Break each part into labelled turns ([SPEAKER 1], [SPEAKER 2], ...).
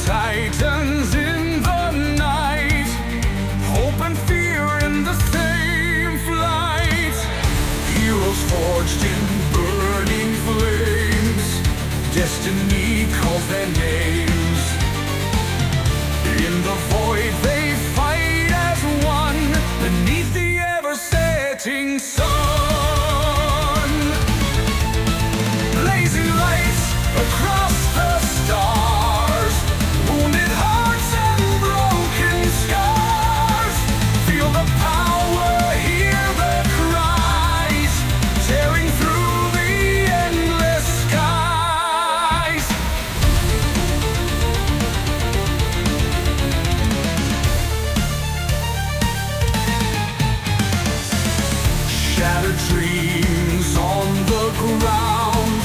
[SPEAKER 1] Titans in the night, hope and fear in the same flight. Heroes forged in burning flames, destiny calls their names. In the void they fight as one, beneath the ever-setting sun. Blazing lights across the stars, wounded hearts and broken scars. Feel the power, hear the cries, tearing through the endless skies. Shattered dreams on the ground,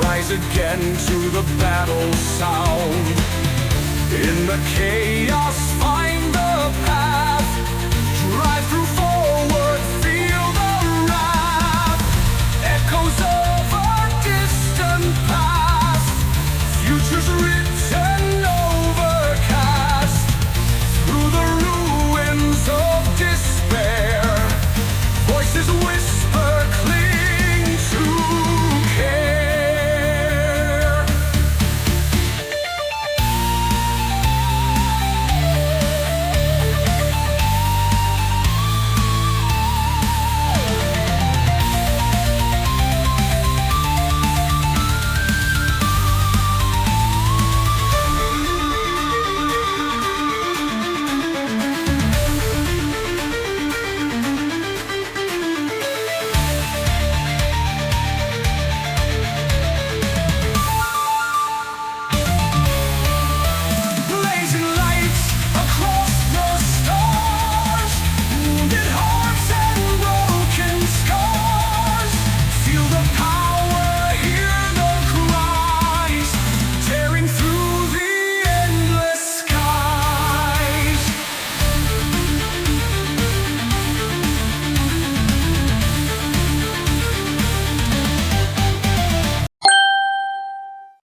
[SPEAKER 1] rise again to the battle sound. In the chaos, fight